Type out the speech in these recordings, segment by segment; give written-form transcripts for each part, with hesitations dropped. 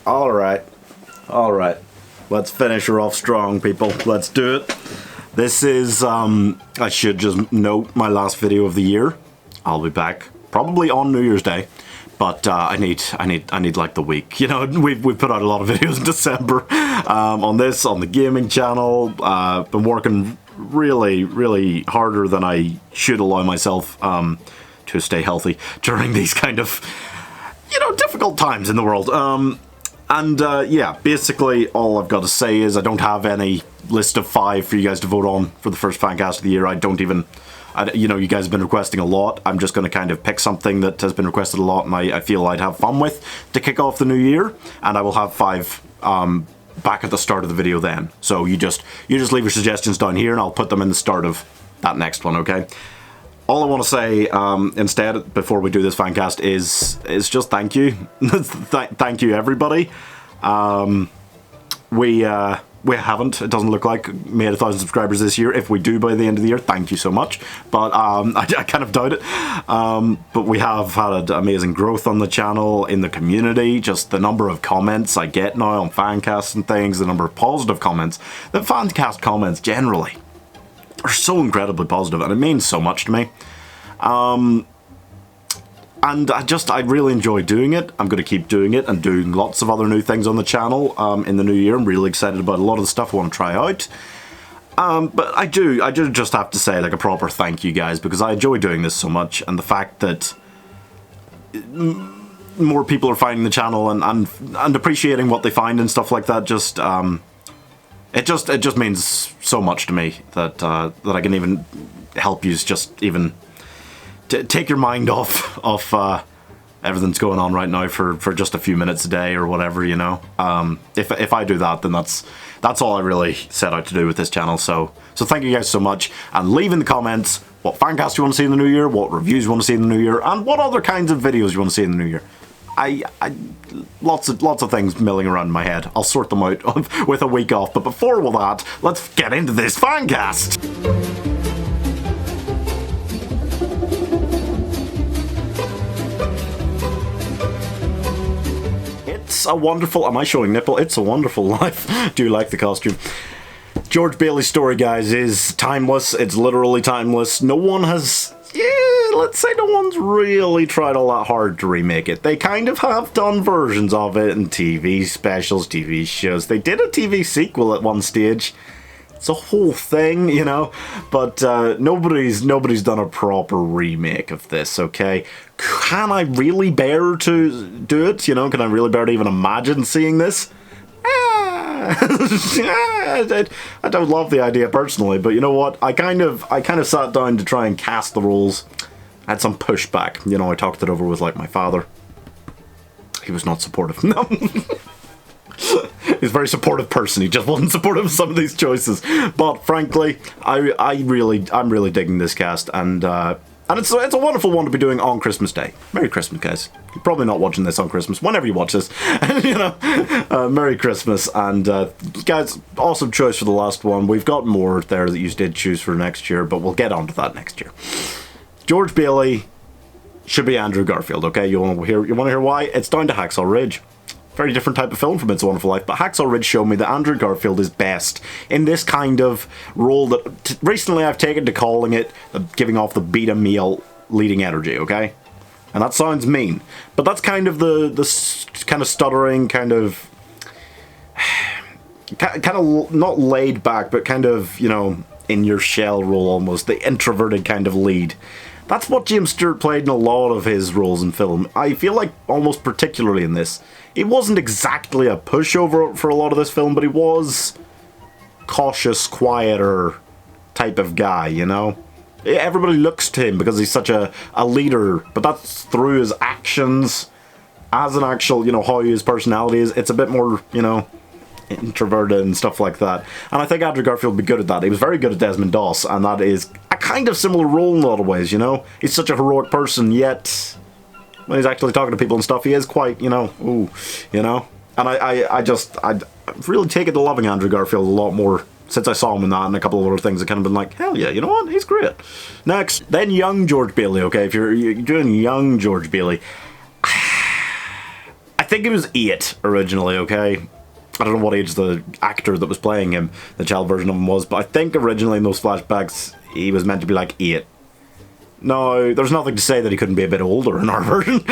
Alright. Alright. Let's finish her off strong, people. Let's do it. This is, I should just note, my last video of the year. I'll be back probably on New Year's Day. But I need like the week. You know, we've put out a lot of videos in December on this, on the gaming channel. Been working really harder than I should allow myself to stay healthy during these kind of, you know, difficult times in the world. Yeah, basically all I've got to say is I don't have any list of 5 for you guys to vote on for the first fan cast of the year. I don't even... you know, you guys have been requesting a lot. I'm just going to kind of pick something that has been requested a lot and I feel I'd have fun with to kick off the new year. And I will have 5 back at the start of the video then. So you just leave your suggestions down here and I'll put them in the start of that next one, okay? All I want to say instead, before we do this fan cast, is just thank you. Thank you, everybody. We haven't, it doesn't look like, made 1,000 subscribers this year. If we do by the end of the year, thank you so much. But I kind of doubt it. But we have had amazing growth on the channel, in the community, just the number of comments I get now on fancasts and things, the number of positive comments. The fancast comments generally are so incredibly positive and it means so much to me. And I really enjoy doing it. I'm going to keep doing it and doing lots of other new things on the channel in the new year. I'm really excited about a lot of the stuff I want to try out. But I do just have to say like a proper thank you guys, because I enjoy doing this so much, and the fact that more people are finding the channel and appreciating what they find and stuff like that, just it just means so much to me that that I can even help you just even take your mind off everything's going on right now for just a few minutes a day or whatever, you know. If I do that, then that's all I really set out to do with this channel. So thank you guys so much, and leave in the comments what fancast you want to see in the new year, what reviews you want to see in the new year, and what other kinds of videos you want to see in the new year. Lots of things milling around in my head. I'll sort them out with a week off, but before all that, let's get into this fancast. It's a wonderful... Am I showing nipple? It's a Wonderful Life. Do you like the costume? George Bailey's story, guys, is timeless. It's literally timeless. No one has... Yeah, let's say no one's really tried all that hard to remake it. They kind of have done versions of it in TV specials, TV shows. They did a TV sequel at one stage. It's a whole thing, you know, but nobody's done a proper remake of this, okay? Can I really bear to do it, you know? Can I really bear to even imagine seeing this? I don't love the idea personally, but you know what? I kind of sat down to try and cast the roles. I had some pushback, you know. I talked it over with like my father. He was not supportive. No. He's a very supportive person. He just wasn't supportive of some of these choices. But frankly, I'm really digging this cast, and it's a wonderful one to be doing on Christmas Day. Merry Christmas, guys. You're probably not watching this on Christmas. Whenever you watch this, you know, Merry Christmas. And guys, awesome choice for the last one. We've got more there that you did choose for next year, but we'll get onto that next year. George Bailey should be Andrew Garfield. Okay, you want to hear why? It's down to Hacksaw Ridge. Very different type of film from It's a Wonderful Life, but Hacksaw Ridge showed me that Andrew Garfield is best in this kind of role that recently I've taken to calling it giving off the beta male leading energy, okay? And that sounds mean, but that's kind of the kind of stuttering, kind of not laid back, but kind of, you know, in your shell role almost, the introverted kind of lead. That's what James Stewart played in a lot of his roles in film. I feel like almost particularly in this. He wasn't exactly a pushover for a lot of this film, but he was cautious, quieter type of guy, you know? Everybody looks to him because he's such a leader, but that's through his actions. As an actual, you know, how his personality is, it's a bit more, you know, introverted and stuff like that. And I think Andrew Garfield would be good at that. He was very good at Desmond Doss, and that is a kind of similar role in a lot of ways, you know? He's such a heroic person, yet when he's actually talking to people and stuff, he is quite, you know, ooh, you know? And I've really taken to loving Andrew Garfield a lot more since I saw him in that and a couple of other things. I've kind of been like, hell yeah, you know what? He's great. Next, then young George Bailey, okay? If you're doing young George Bailey, I think he was 8 originally, okay? I don't know what age the actor that was playing him, the child version of him, was, but I think originally in those flashbacks he was meant to be like 8. No, there's nothing to say that he couldn't be a bit older in our version,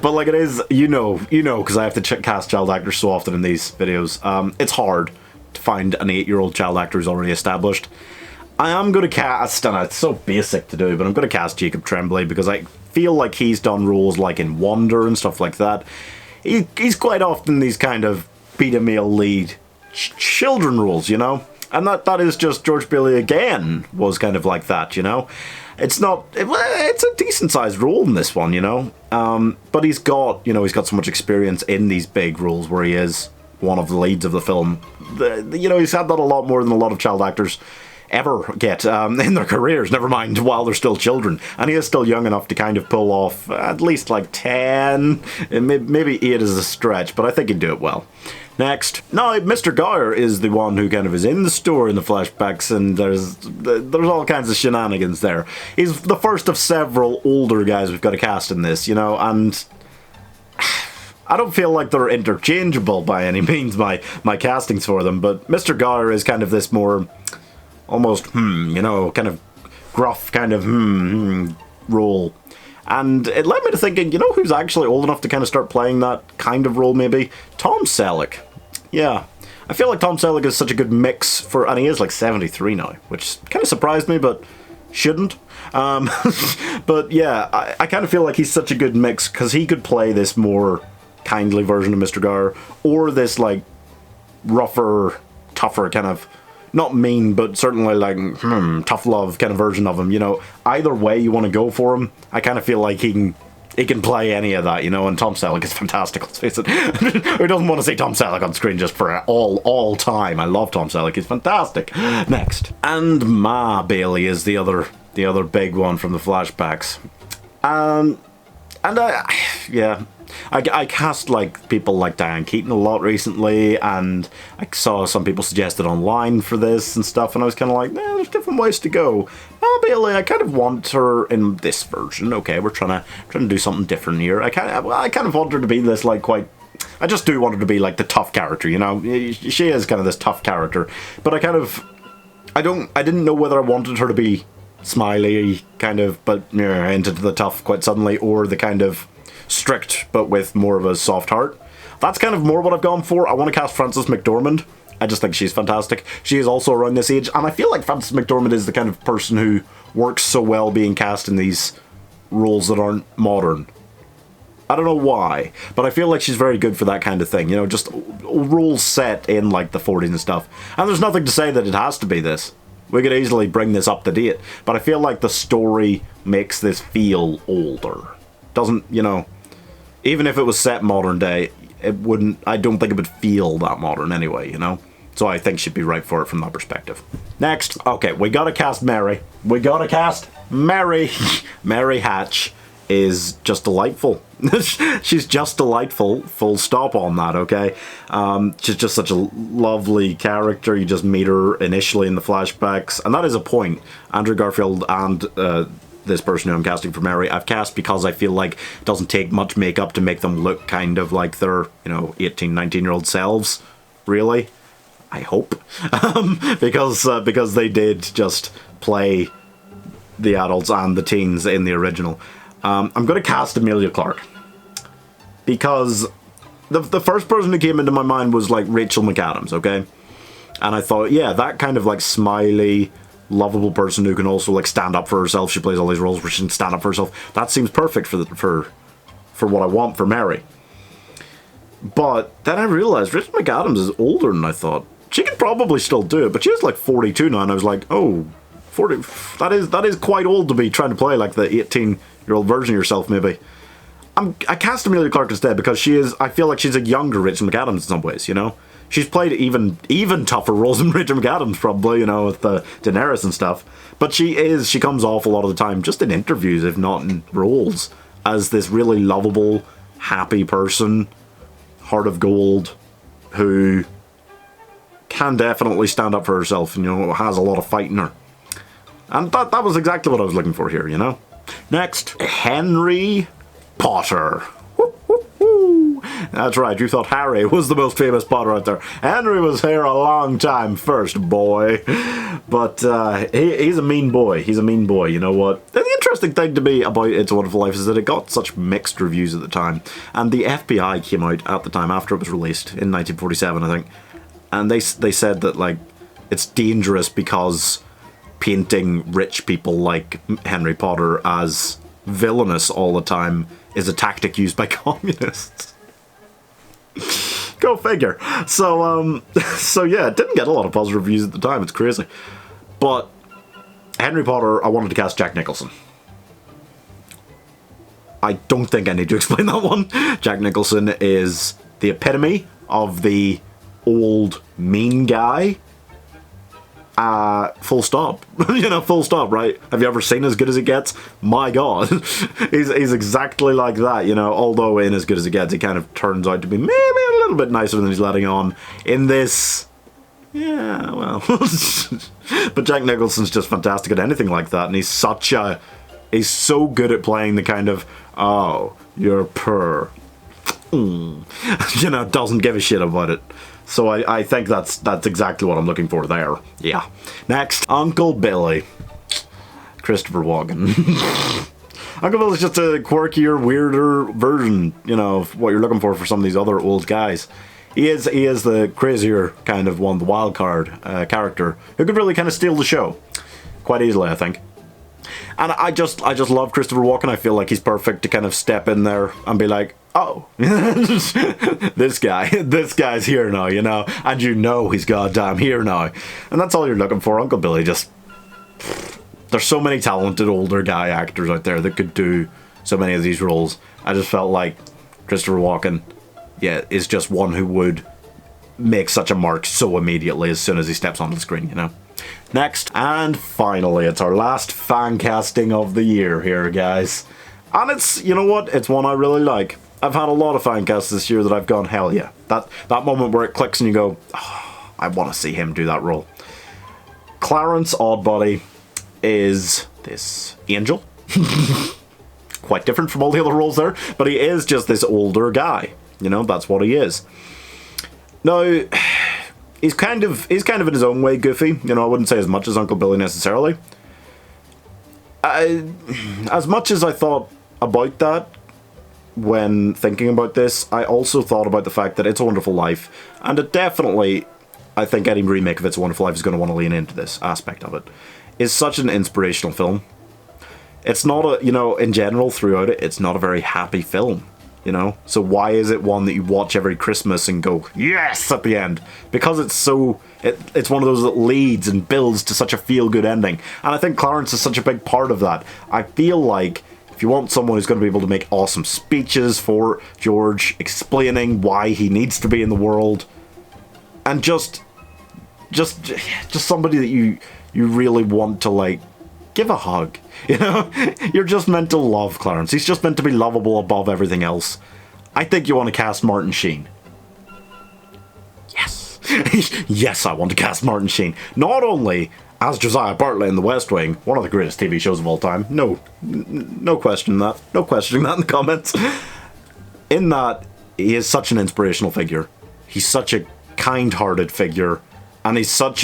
but like it is, you know, because I have to cast child actors so often in these videos. It's hard to find an 8-year-old child actor who's already established. I am going to cast, and it's so basic to do, but I'm going to cast Jacob Tremblay because I feel like he's done roles like in Wonder and stuff like that. He's quite often these kind of beta male lead children roles, you know? And that is just George Bailey again was kind of like that, you know? It's a decent sized role in this one, you know? But he's got so much experience in these big roles where he is one of the leads of the film. You know, he's had that a lot more than a lot of child actors ever get in their careers, never mind while they're still children. And he is still young enough to kind of pull off at least like 10, maybe 8 is a stretch, but I think he'd do it well. Next. Now, Mr. Gower is the one who kind of is in the store in the flashbacks, and there's all kinds of shenanigans there. He's the first of several older guys we've got to cast in this, you know, and I don't feel like they're interchangeable by any means, my castings for them, but Mr. Gower is kind of this more almost, you know, kind of gruff kind of role. And it led me to thinking, you know who's actually old enough to kind of start playing that kind of role maybe? Tom Selleck. Yeah. I feel like Tom Selleck is such a good mix for, and he is like 73 now, which kind of surprised me, but shouldn't. But yeah, I kind of feel like he's such a good mix because he could play this more kindly version of Mr. Gower, or this like rougher, tougher kind of, not mean, but certainly like tough love kind of version of him, you know. Either way you want to go for him, I kind of feel like he can play any of that, you know, and Tom Selleck is fantastic, let's face it. Who doesn't want to see Tom Selleck on screen just for all time? I love Tom Selleck, he's fantastic. Next. And Ma Bailey is the other big one from the flashbacks. Yeah, I cast like people like Diane Keaton a lot recently, and I saw some people suggested online for this and stuff, and I was kind of like, there's different ways to go. Bailey, I kind of want her in this version. Okay, we're trying to do something different here. I kind of want her to be this like quite. I just do want her to be like the tough character, you know. She is kind of this tough character, but I didn't know whether I wanted her to be smiley kind of, but into the tough quite suddenly, or the kind of strict but with more of a soft heart. That's kind of more what I've gone for. I want to cast Frances McDormand. I just think she's fantastic. She is also around this age, and I feel like Frances McDormand is the kind of person who works so well being cast in these roles that aren't modern. I don't know why, but I feel like she's very good for that kind of thing, you know, just roles set in like the 40s and stuff. And there's nothing to say that it has to be this. We could easily bring this up to date, but I feel like the story makes this feel older. Doesn't, you know, even if it was set modern day, I don't think it would feel that modern anyway, you know? So I think she'd be right for it from that perspective. Next, okay, we gotta cast Mary. We gotta cast Mary. Mary Hatch is just delightful. She's just delightful, full stop on that, okay? She's just such a lovely character. You just meet her initially in the flashbacks, and that is a point. Andrew Garfield and this person who I'm casting for Mary, I've cast because I feel like it doesn't take much makeup to make them look kind of like their, you know, 18, 19-year-old selves, really. I hope. Because they did just play the adults and the teens in the original. I'm going to cast Emilia Clarke. Because the first person who came into my mind was like Rachel McAdams, okay? And I thought, yeah, that kind of like smiley, lovable person who can also like stand up for herself. She plays all these roles where she can stand up for herself. That seems perfect for what I want for Mary. But then I realized Rachel McAdams is older than I thought. She could probably still do it, but she's like 42 now, and I was like, oh, 40, that is quite old to be trying to play like the 18-year-old version of yourself, maybe. I cast Amelia Clarke instead because I feel like she's a younger Rachel McAdams in some ways, you know? She's played even tougher roles than Rachel McAdams, probably, you know, with the Daenerys and stuff. But she comes off a lot of the time, just in interviews, if not in roles, as this really lovable, happy person, heart of gold, who can definitely stand up for herself and, you know, has a lot of fight in her. And that was exactly what I was looking for here, you know? Next, Henry Potter. Woo, woo, woo. That's right, you thought Harry was the most famous Potter out there. Henry was here a long time first, boy. But he's a mean boy. He's a mean boy, you know what? The interesting thing to me about It's a Wonderful Life is that it got such mixed reviews at the time. And the FBI came out at the time after it was released in 1947, I think. And they said that, like, it's dangerous because painting rich people like Henry Potter as villainous all the time is a tactic used by communists. Go figure. So yeah, it didn't get a lot of positive reviews at the time. It's crazy. But Henry Potter, I wanted to cast Jack Nicholson. I don't think I need to explain that one. Jack Nicholson is the epitome of the old mean guy. Full stop. You know, full stop, right? Have you ever seen As Good As It Gets? My god. he's exactly like that, you know, although in As Good As It Gets, he kind of turns out to be maybe a little bit nicer than he's letting on. In this, yeah, well. But Jack Nicholson's just fantastic at anything like that, and he's so good at playing the kind of, oh, you're purr. You know, doesn't give a shit about it. So I think that's exactly what I'm looking for there. Yeah. Next, Uncle Billy. Christopher Walken. Uncle Billy's just a quirkier, weirder version, you know, of what you're looking for some of these other old guys. He is the crazier kind of one, the wild card character who could really kind of steal the show quite easily, I think. And I just love Christopher Walken. I feel like he's perfect to kind of step in there and be like, oh, this guy's here now, you know, and you know he's goddamn here now. And that's all you're looking for. Uncle Billy just... There's so many talented older guy actors out there that could do so many of these roles. I just felt like Christopher Walken, yeah, is just one who would make such a mark so immediately as soon as he steps onto the screen, you know. Next, and finally, it's our last fan casting of the year here, guys. And it's, you know what, it's one I really like. I've had a lot of fan casts this year that I've gone, hell yeah. That moment where it clicks and you go, oh, I want to see him do that role. Clarence Oddbody is this angel. Quite different from all the other roles there, but he is just this older guy. You know, that's what he is. Now, he's kind of in his own way goofy. You know, I wouldn't say as much as Uncle Billy necessarily. As much as I thought about that when thinking about this, I also thought about the fact that It's a Wonderful Life, and it definitely, I think any remake of It's a Wonderful Life is going to want to lean into this aspect of it, is such an inspirational film. It's not a, you know, in general throughout it, it's not a very happy film. You know, so why is it one that you watch every Christmas and go, yes, at the end? Because it's so, it's one of those that leads and builds to such a feel-good ending. And I think Clarence is such a big part of that. I feel like if you want someone who's going to be able to make awesome speeches for George, explaining why he needs to be in the world, and just somebody that you really want to, like, give a hug. You know, you're just meant to love Clarence. He's just meant to be lovable above everything else. I think you want to cast Martin Sheen. Yes. Yes, I want to cast Martin Sheen. Not only as Josiah Bartlett in The West Wing, one of the greatest TV shows of all time. No question that. No questioning that in the comments. In that, he is such an inspirational figure. He's such a kind-hearted figure. And he's so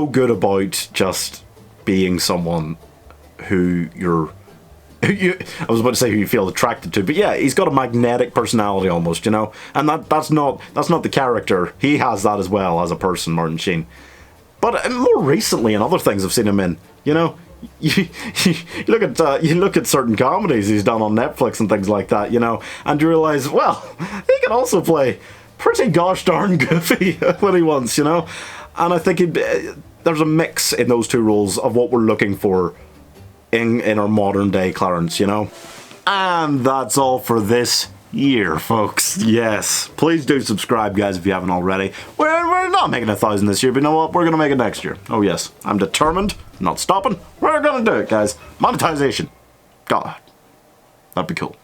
good about just being someone who I was about to say who you feel attracted to, but yeah, he's got a magnetic personality almost, you know, and that's not the character. He has that as well as a person, Martin Sheen. But more recently, in other things I've seen him in, you know, you look at certain comedies he's done on Netflix and things like that, you know, and you realise, well, he can also play pretty gosh darn goofy when he wants, you know, and I think there's a mix in those two roles of what we're looking for in our modern day Clarence, you know. And that's all for this year, folks. Yes, please do subscribe, guys, if you haven't already. We're not making 1,000 this year, but you know what? We're gonna make it next year. Oh yes, I'm determined, not stopping. We're gonna do it, guys. Monetization. God, that'd be cool.